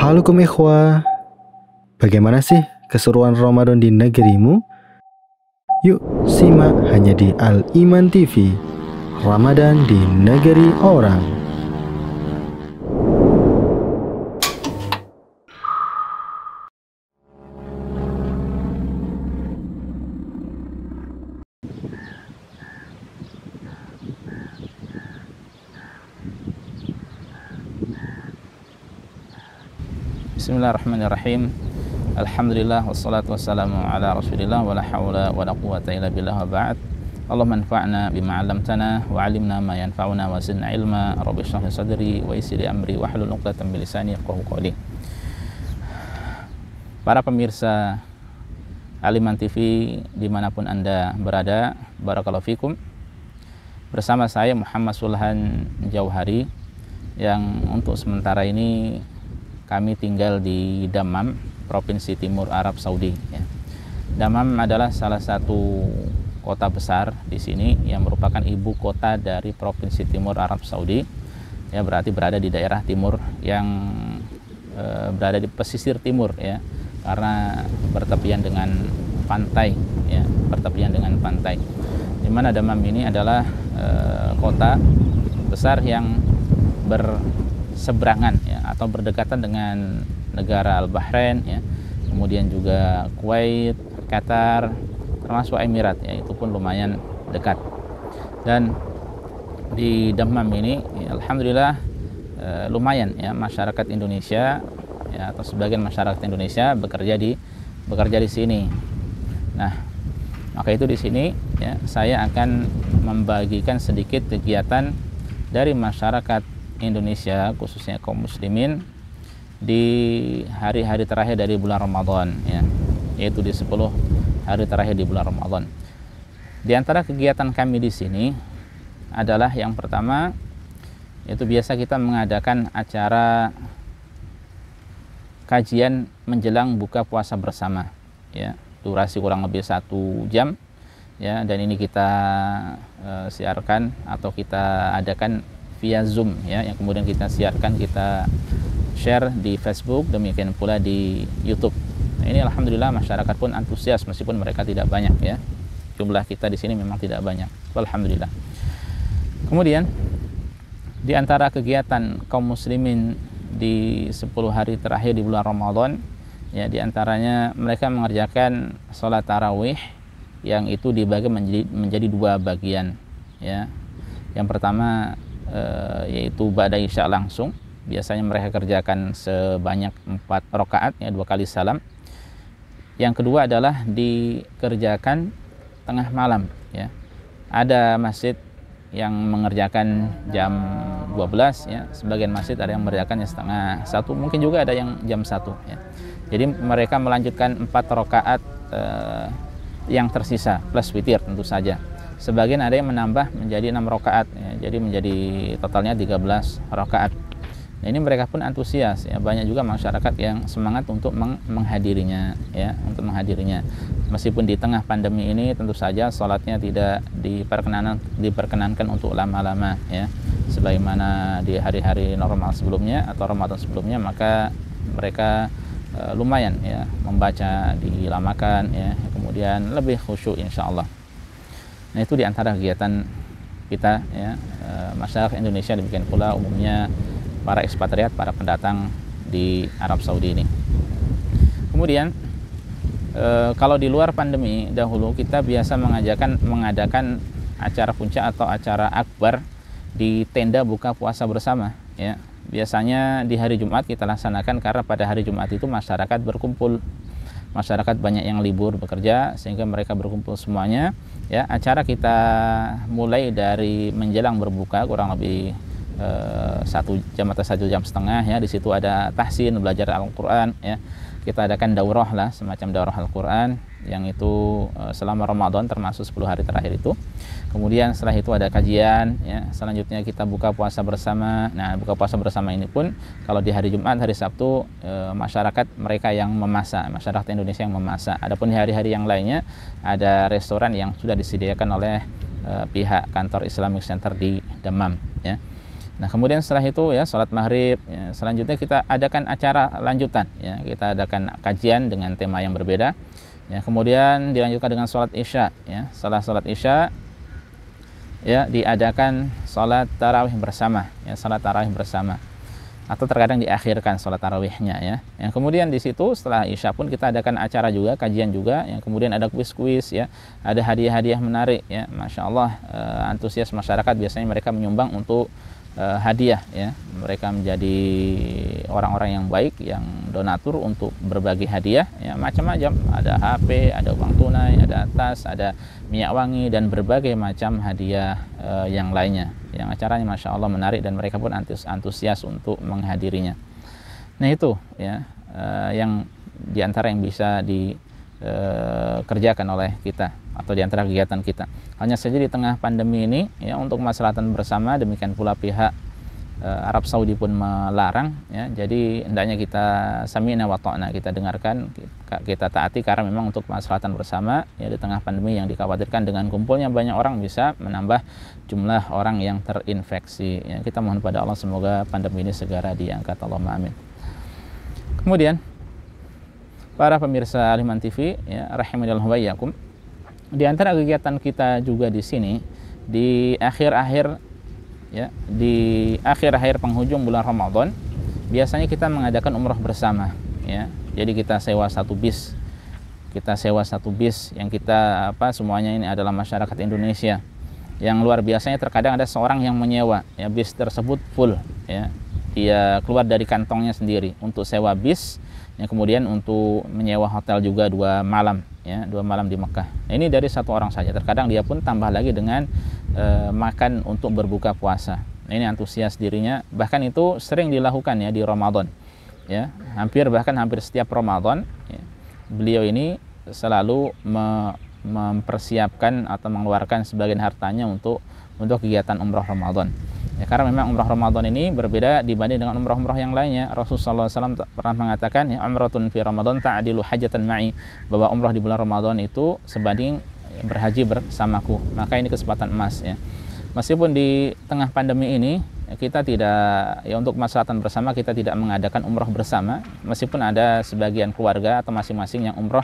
Halo ikhwah, bagaimana sih keseruan Ramadan di negerimu? Yuk simak hanya di Al Iman TV, Ramadan di negeri orang. Bismillahirrahmanirrahim. Alhamdulillah wassalatu wassalamu ala Rasulillah wa la haula wa la quwwata illa billah wa ba'd. Allahumma anfa'na bima 'allamtana wa 'allimna ma yanfa'una wa zidna ilma. Rabbi shrah li sadri wa yassir li amri wahlul 'uqdatam min lisani yafqahu qawli. Para pemirsa Al Iman TV dimanapun Anda berada, barakallahu fikum. Bersama saya Muhammad Sulhan Jauhari yang untuk sementara ini kami tinggal di Dammam, Provinsi Timur Arab Saudi. Dammam adalah salah satu kota besar di sini yang merupakan ibu kota dari Provinsi Timur Arab Saudi. Ya, berarti berada di daerah timur yang berada di pesisir timur, ya, karena bertepian dengan pantai, ya, bertepian dengan pantai. Di mana Dammam ini adalah kota besar yang berseberangan, ya, atau berdekatan dengan negara Al-Bahrain, ya, kemudian juga Kuwait, Qatar, termasuk Emirat, ya, itu pun lumayan dekat. Dan di Dammam ini, ya, alhamdulillah lumayan, ya, masyarakat Indonesia, ya, atau sebagian masyarakat Indonesia bekerja di sini. Nah, maka itu di sini, ya, saya akan membagikan sedikit kegiatan dari masyarakat Indonesia, khususnya kaum muslimin di hari-hari terakhir dari bulan Ramadan, ya, yaitu di 10 hari terakhir di bulan Ramadan. Di antara kegiatan kami di sini adalah yang pertama, yaitu biasa kita mengadakan acara kajian menjelang buka puasa bersama, ya, durasi kurang lebih 1 jam, ya, dan ini kita siarkan atau kita adakan via Zoom, ya, yang kemudian kita siarkan, kita share di Facebook, demikian pula di YouTube. Nah, ini alhamdulillah masyarakat pun antusias meskipun mereka tidak banyak, ya. Jumlah kita di sini memang tidak banyak. Alhamdulillah. Kemudian di antara kegiatan kaum muslimin di 10 hari terakhir di bulan Ramadan, ya, di antaranya mereka mengerjakan sholat tarawih yang itu dibagi menjadi 2 bagian, ya. Yang pertama yaitu ba'da isya langsung. Biasanya mereka kerjakan sebanyak 4 rakaat, ya, 2 kali salam. Yang kedua adalah dikerjakan tengah malam, ya. Ada masjid yang mengerjakan jam 12, ya. Sebagian masjid ada yang mengerjakan setengah 1, mungkin juga ada yang jam 1, ya. Jadi mereka melanjutkan 4 rakaat yang tersisa plus witir tentu saja. Sebagian ada yang menambah menjadi 6 rakaat, ya, jadi menjadi totalnya 13 rakaat. Nah, ini mereka pun antusias, ya. Banyak juga masyarakat yang semangat untuk menghadirinya, ya, untuk menghadirinya. Meskipun di tengah pandemi ini tentu saja sholatnya tidak diperkenankan untuk lama-lama, ya. Sebagaimana di hari-hari normal sebelumnya atau Ramadan sebelumnya, maka mereka lumayan, ya, membaca dilamakan, ya, kemudian lebih khusyuk insyaallah. Nah, itu diantara kegiatan kita, ya, masyarakat Indonesia, demikian pula umumnya para ekspatriat, para pendatang di Arab Saudi ini. Kemudian kalau di luar pandemi dahulu kita biasa mengadakan acara puncak atau acara akbar di tenda buka puasa bersama, ya. Biasanya di hari Jumat kita laksanakan karena pada hari Jumat itu masyarakat berkumpul. Masyarakat banyak yang libur bekerja sehingga mereka berkumpul semuanya, ya. Acara kita mulai dari menjelang berbuka kurang lebih 1 jam atau 1 jam setengah, ya. Di situ ada tahsin, belajar Al-Qur'an, ya. Kita adakan daurah lah, semacam daurah Al-Qur'an yang itu selama Ramadan termasuk 10 hari terakhir itu. Kemudian setelah itu ada kajian, ya. Selanjutnya kita buka puasa bersama. Nah, buka puasa bersama ini pun kalau di hari Jumat, hari Sabtu masyarakat mereka yang memasak, masyarakat Indonesia yang memasak. Adapun di hari-hari yang lainnya ada restoran yang sudah disediakan oleh pihak kantor Islamic Center di Dammam, ya. Nah, kemudian setelah itu ya sholat maghrib, ya, selanjutnya kita adakan acara lanjutan, ya, kita adakan kajian dengan tema yang berbeda. Ya, kemudian dilanjutkan dengan sholat isya, ya. Setelah sholat isya, ya, diadakan sholat tarawih bersama, ya, sholat tarawih bersama. Atau terkadang diakhirkan sholat tarawihnya, ya. Yang kemudian di situ setelah isya pun kita adakan acara juga, kajian juga. Yang kemudian ada kuis-kuis, ya, ada hadiah-hadiah menarik, ya. Masya Allah, antusias masyarakat biasanya mereka menyumbang untuk hadiah, ya. Mereka menjadi orang-orang yang baik, yang donatur untuk berbagi hadiah, ya, macam-macam. Ada HP, ada uang tunai, ada tas, ada minyak wangi, dan berbagai macam hadiah yang lainnya. Yang acaranya Masya Allah menarik dan mereka pun antusias untuk menghadirinya. Nah itu, ya, yang diantara yang bisa dikerjakan oleh kita atau diantara kegiatan kita. Hanya saja di tengah pandemi ini, ya, untuk kemaslahatan bersama, demikian pula pihak Arab Saudi pun melarang, ya. Jadi hendaknya kita sami'na wa ta'na, kita dengarkan, kita taati, karena memang untuk kemaslahatan bersama, ya, di tengah pandemi yang dikhawatirkan dengan kumpulnya banyak orang bisa menambah jumlah orang yang terinfeksi, ya. Kita mohon pada Allah semoga pandemi ini segera diangkat, Allahumma amin. Kemudian para pemirsa Al-Iman TV, ya, rahimanillahu wa iyyakum, di antara kegiatan kita juga di sini di akhir-akhir, ya, di akhir-akhir penghujung bulan Ramadan biasanya kita mengadakan umroh bersama, ya. Jadi kita sewa satu bis, yang kita semuanya ini adalah masyarakat Indonesia. Yang luar biasanya terkadang ada seorang yang menyewa, ya, bis tersebut full, ya. Dia keluar dari kantongnya sendiri untuk sewa bis, yang kemudian untuk menyewa hotel juga 2 malam, ya, 2 malam di Mekah. Nah, ini dari satu orang saja. Terkadang dia pun tambah lagi dengan makan untuk berbuka puasa. Nah, ini antusias dirinya. Bahkan itu sering dilakukan, ya, di Ramadan, ya. Hampir setiap Ramadan, ya, beliau ini selalu mempersiapkan atau mengeluarkan sebagian hartanya untuk kegiatan umroh Ramadan. Ya, karena memang umrah Ramadan ini berbeda dibanding dengan umrah-umrah yang lainnya. Rasulullah SAW pernah mengatakan, ya, umratun fi Ramadan ta'dilu hajatan ma'i, bahwa umrah di bulan Ramadan itu sebanding berhaji bersamaku. Maka ini kesempatan emas, ya. Meskipun di tengah pandemi ini, ya, kita tidak, ya, untuk kemaslahatan bersama kita tidak mengadakan umrah bersama, meskipun ada sebagian keluarga atau masing-masing yang umrah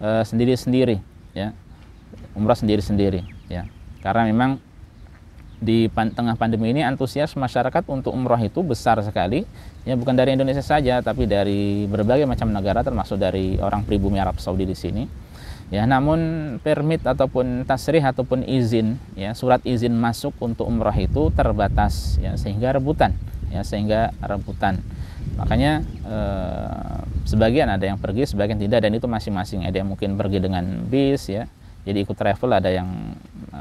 sendiri-sendiri, ya, umrah sendiri-sendiri, ya. Karena memang di tengah pandemi ini antusias masyarakat untuk umroh itu besar sekali, ya, bukan dari Indonesia saja tapi dari berbagai macam negara, termasuk dari orang pribumi Arab Saudi di sini, ya. Namun permit ataupun tasrih ataupun izin, ya, surat izin masuk untuk umroh itu terbatas, ya, sehingga rebutan. Makanya sebagian ada yang pergi, sebagian tidak, dan itu masing-masing. Ada yang mungkin pergi dengan bis, ya, jadi ikut travel, ada yang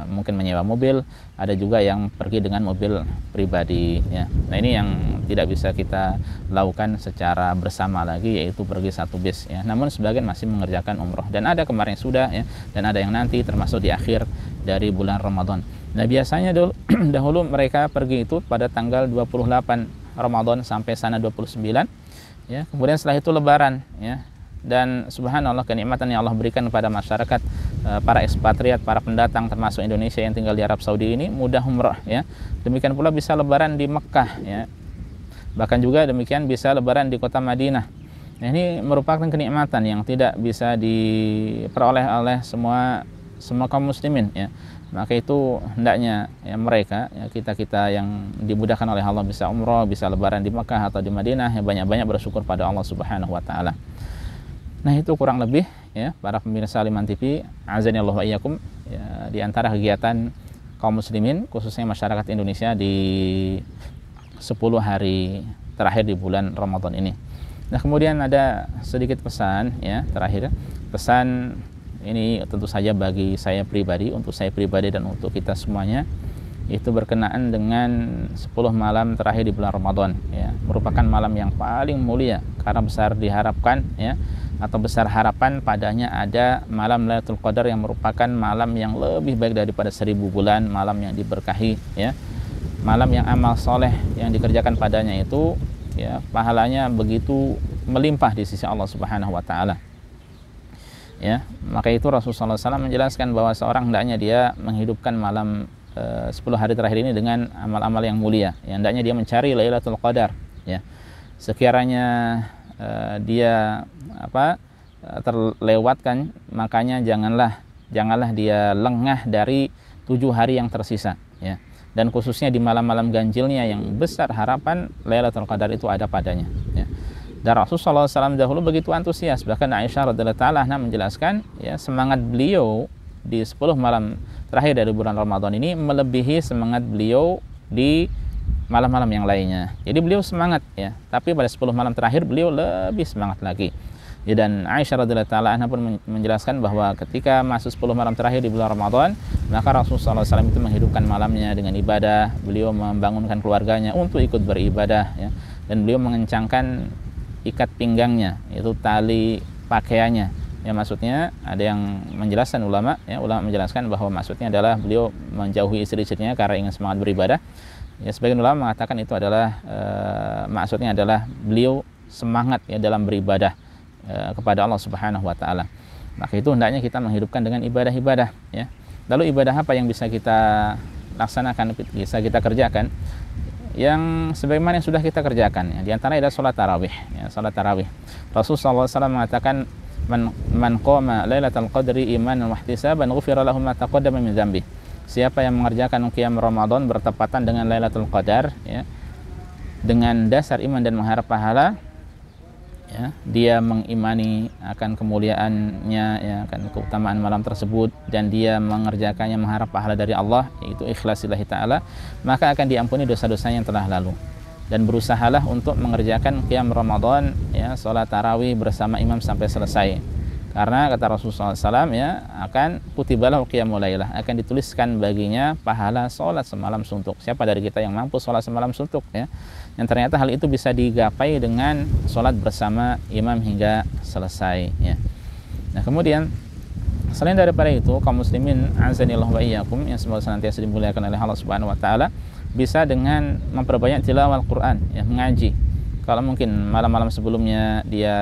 mungkin menyewa mobil, ada juga yang pergi dengan mobil pribadi, ya. Nah, ini yang tidak bisa kita lakukan secara bersama lagi, yaitu pergi satu bis, ya. Namun sebagian masih mengerjakan umroh, dan ada kemarin sudah, ya, dan ada yang nanti, termasuk di akhir dari bulan Ramadan. Nah, biasanya dahulu mereka pergi itu pada tanggal 28 Ramadan sampai sana 29, ya. Kemudian setelah itu Lebaran, ya. Dan subhanallah, kenikmatan yang Allah berikan kepada masyarakat, para ekspatriat, para pendatang termasuk Indonesia yang tinggal di Arab Saudi ini mudah umrah, ya. Demikian pula bisa lebaran di Mekah, ya. Bahkan juga demikian bisa lebaran di kota Madinah. Nah, ini merupakan kenikmatan yang tidak bisa diperoleh oleh semua kaum muslimin, ya. Maka itu hendaknya, ya, mereka, ya, kita yang dimudahkan oleh Allah bisa umrah, bisa lebaran di Mekah atau di Madinah, ya, banyak-banyak bersyukur pada Allah Subhanahu wa taala. Nah, itu kurang lebih, ya, para pemirsa Al-Iman TV, azanillahu wa iyyakum, ya, di antara kegiatan kaum muslimin khususnya masyarakat Indonesia di 10 hari terakhir di bulan Ramadan ini. Nah, kemudian ada sedikit pesan, ya, terakhir. Pesan ini tentu saja bagi saya pribadi, untuk saya pribadi dan untuk kita semuanya, itu berkenaan dengan 10 malam terakhir di bulan Ramadan, ya. Merupakan malam yang paling mulia karena besar diharapkan, ya, atau besar harapan padanya ada malam Lailatul Qadar yang merupakan malam yang lebih baik daripada 1000 bulan, malam yang diberkahi, ya. Malam yang amal soleh yang dikerjakan padanya itu, ya, pahalanya begitu melimpah di sisi Allah Subhanahu wa taala. Ya, maka itu Rasulullah SAW menjelaskan bahwa seorang hendaknya dia menghidupkan malam 10 hari terakhir ini dengan amal-amal yang mulia. Ya, hendaknya dia mencari Lailatul Qadar, ya. Sekiranya dia terlewatkan, makanya janganlah dia lengah dari 7 hari yang tersisa, ya. Dan khususnya di malam-malam ganjilnya yang besar harapan Lailatul Qadar itu ada padanya, ya. Dan Rasulullah SAW dahulu begitu antusias, bahkan Aisyah radhiyallahu ta'ala anha menjelaskan, ya, semangat beliau di 10 malam terakhir dari bulan Ramadan ini melebihi semangat beliau di malam-malam yang lainnya. Jadi beliau semangat, ya, tapi pada 10 malam terakhir beliau lebih semangat lagi. Ya, dan Aisyah radhiyallahu ta'ala anha pun menjelaskan bahwa ketika masuk 10 malam terakhir di bulan Ramadan, maka Rasulullah SAW itu menghidupkan malamnya dengan ibadah. Beliau membangunkan keluarganya untuk ikut beribadah, ya. Dan beliau mengencangkan ikat pinggangnya, yaitu tali pakaiannya. Ya, maksudnya ada yang menjelaskan ulama menjelaskan bahwa maksudnya adalah beliau menjauhi istri-istrinya karena ingin semangat beribadah. Ya, sebagian ulama mengatakan itu adalah maksudnya adalah beliau semangat, ya, dalam beribadah kepada Allah Subhanahu wa taala. Maka itu hendaknya kita menghidupkan dengan ibadah-ibadah, ya. Lalu ibadah apa yang bisa kita laksanakan, bisa kita kerjakan? Yang sebagaimana yang sudah kita kerjakan, ya. Di antaranya adalah salat tarawih, ya, salat tarawih. Rasulullah SAW mengatakan man qama lailatul qadri imanan wa ihtisaban ghufira lahu ma taqaddama min dzambi. Siapa yang mengerjakan qiyam Ramadan bertepatan dengan Lailatul Qadar, ya, dengan dasar iman dan mengharap pahala, ya, dia mengimani akan kemuliaannya, ya, akan keutamaan malam tersebut, dan dia mengerjakannya mengharap pahala dari Allah, yaitu ikhlas lillahi ta'ala, maka akan diampuni dosa-dosanya yang telah lalu. Dan berusahalah untuk mengerjakan qiyam Ramadan, ya, sholat tarawih bersama imam sampai selesai. Karena kata Rasulullah SAW, ya, akan kutibalah qiyamul lailah, akan dituliskan baginya pahala sholat semalam suntuk. Siapa dari kita yang mampu sholat semalam suntuk, ya? Yang ternyata hal itu bisa digapai dengan sholat bersama imam hingga selesai, ya. Nah, kemudian selain daripada itu, kaum muslimin azanillahu wa iyyakum yang semoga senantiasa dimuliakan oleh Allah Subhanahu wa taala, bisa dengan memperbanyak tilawah Al-Quran, ya, mengaji. Kalau mungkin malam-malam sebelumnya dia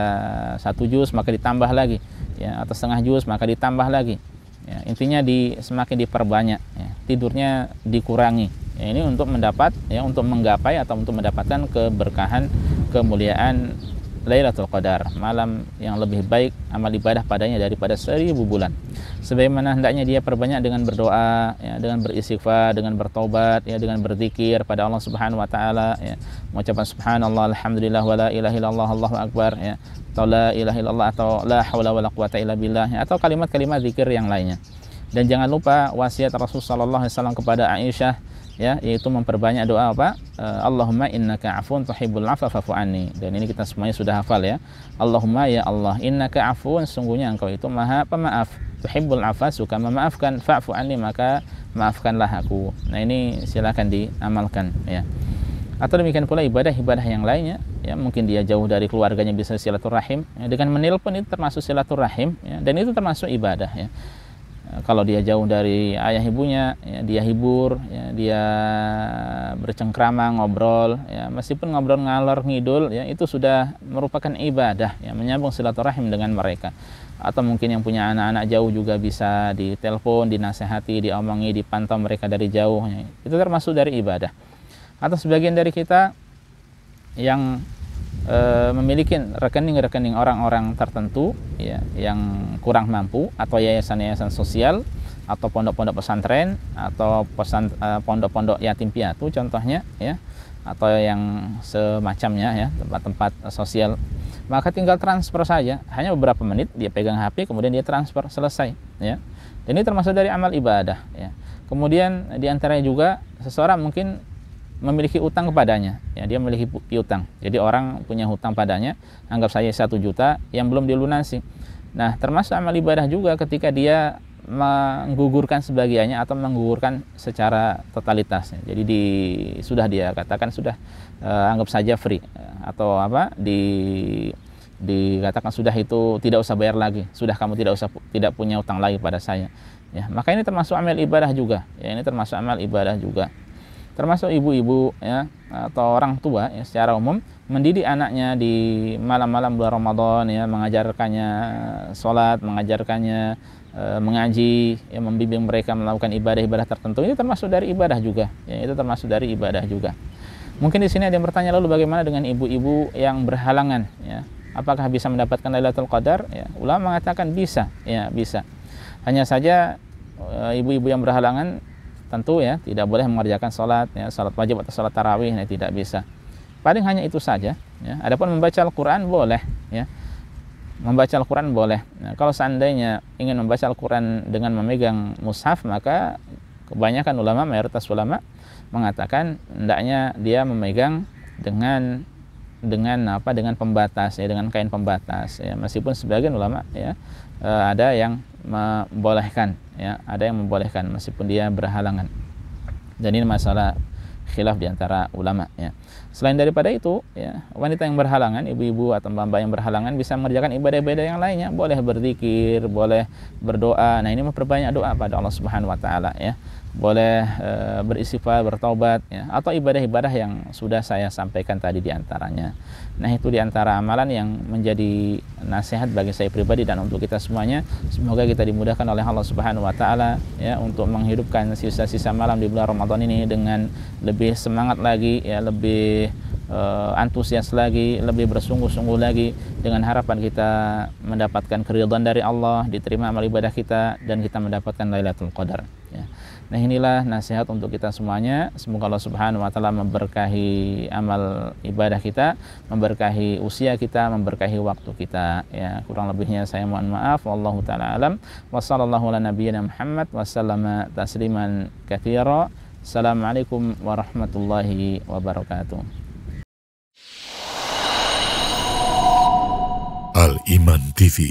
1 juz, maka ditambah lagi, ya, atau setengah juz, maka ditambah lagi, ya. Intinya semakin diperbanyak, ya. Tidurnya dikurangi, ya, ini untuk menggapai atau untuk mendapatkan keberkahan, kemuliaan Lailatul Qadar, malam yang lebih baik amal ibadah padanya daripada 1000 bulan. Sebagaimana hendaknya dia perbanyak dengan berdoa, ya, dengan beristighfar, dengan bertobat, ya, dengan berzikir pada Allah Subhanahu wa taala, ya, mengucapkan subhanallah, alhamdulillah, wala ilaha illallah, Allahu akbar, ya, atau la ilaha illallah, atau la haula wala quwata illa billah, ya, atau kalimat-kalimat zikir yang lainnya. Dan jangan lupa wasiat Rasulullah sallallahu alaihi wasallam kepada Aisyah, ya, yaitu memperbanyak doa apa? Allahumma innaka afun tuhibbul afwa fa'fu anni. Dan ini kita semuanya sudah hafal, ya. Allahumma, ya Allah, innaka afun, sungguhnya engkau itu maha pemaaf, tuhibbul afwa, suka memaafkan, fa'fu anni, maka maafkanlah aku. Nah, ini silakan diamalkan, ya. Atau demikian pula ibadah-ibadah yang lainnya, ya, mungkin dia jauh dari keluarganya bisa silaturahim, ya, dengan menelpon itu termasuk silaturahim, ya, dan itu termasuk ibadah, ya. Kalau dia jauh dari ayah ibunya, ya, dia hibur, ya, dia bercengkrama, ngobrol, ya, meskipun ngobrol ngalor ngidul, ya, itu sudah merupakan ibadah, ya, menyambung silaturahim dengan mereka. Atau mungkin yang punya anak-anak jauh juga bisa ditelepon, dinasehati, diomongi, dipantau mereka dari jauh, ya. Itu termasuk dari ibadah. Atau sebagian dari kita yang memiliki rekening-rekening orang-orang tertentu, ya, yang kurang mampu, atau yayasan-yayasan sosial, atau pondok-pondok pesantren, atau pondok-pondok yatim piatu contohnya, ya, atau yang semacamnya, ya, tempat-tempat sosial, maka tinggal transfer saja, hanya beberapa menit dia pegang HP, kemudian dia transfer, selesai, ya. Dan ini termasuk dari amal ibadah, ya. Kemudian diantaranya juga seseorang mungkin memiliki utang kepadanya, ya, dia memiliki piutang. Jadi orang punya hutang padanya, anggap saja 1 juta yang belum dilunasi. Nah, termasuk amal ibadah juga ketika dia menggugurkan sebagiannya atau menggugurkan secara totalitas. Jadi sudah dia katakan sudah anggap saja free, atau dikatakan sudah itu tidak usah bayar lagi, sudah kamu tidak punya utang lagi pada saya. Ya, maka ini termasuk amal ibadah juga. Ya, ini termasuk amal ibadah juga. Termasuk ibu-ibu, ya, atau orang tua, ya, secara umum mendidik anaknya di malam-malam bulan Ramadan, ya, mengajarkannya sholat, mengajarkannya mengaji, ya, membimbing mereka melakukan ibadah-ibadah tertentu, itu termasuk dari ibadah juga, ya, itu termasuk dari ibadah juga. Mungkin di sini ada yang bertanya, lalu bagaimana dengan ibu-ibu yang berhalangan, ya, apakah bisa mendapatkan Lailatul Qadar? Ya, ulama mengatakan bisa, ya, bisa. Hanya saja ibu-ibu yang berhalangan tentu, ya, tidak boleh mengerjakan sholat, ya, sholat wajib atau sholat tarawih, ya, tidak bisa. Paling hanya itu saja, ya. Adapun membaca Al-Quran boleh, ya. Membaca Al-Quran boleh. Nah, kalau seandainya ingin membaca Al-Quran dengan memegang mushaf, maka kebanyakan ulama, mayoritas ulama mengatakan hendaknya dia memegang dengan pembatas, ya, dengan kain pembatas, ya. Meskipun sebagian ulama, ya, ada yang membolehkan, ya, ada yang membolehkan meskipun dia berhalangan. Dan ini masalah khilaf di antara ulama, ya. Selain daripada itu, ya, wanita yang berhalangan, ibu-ibu atau mbak-mbak yang berhalangan bisa mengerjakan ibadah-ibadah yang lainnya, boleh berzikir, boleh berdoa. Nah, ini memperbanyak doa pada Allah Subhanahu wa taala, ya. Boleh beristighfar, bertaubat, ya, atau ibadah-ibadah yang sudah saya sampaikan tadi di antaranya. Nah, itu di antara amalan yang menjadi nasihat bagi saya pribadi dan untuk kita semuanya. Semoga kita dimudahkan oleh Allah Subhanahu wa taala, ya, untuk menghidupkan sisa-sisa malam di bulan Ramadan ini dengan lebih semangat lagi, ya, lebih antusias lagi, lebih bersungguh-sungguh lagi, dengan harapan kita mendapatkan keridhaan dari Allah, diterima amal ibadah kita, dan kita mendapatkan Lailatul Qadar, ya. Nah, inilah nasihat untuk kita semuanya. Semoga Allah Subhanahu wa taala memberkahi amal ibadah kita, memberkahi usia kita, memberkahi waktu kita, ya. Kurang lebihnya saya mohon maaf. Wallahu taala alam. Wassallallahu ala nabiyyina Muhammad wasallama tasliman katsira. Assalamualaikum warahmatullahi wabarakatuh. Al-Iman TV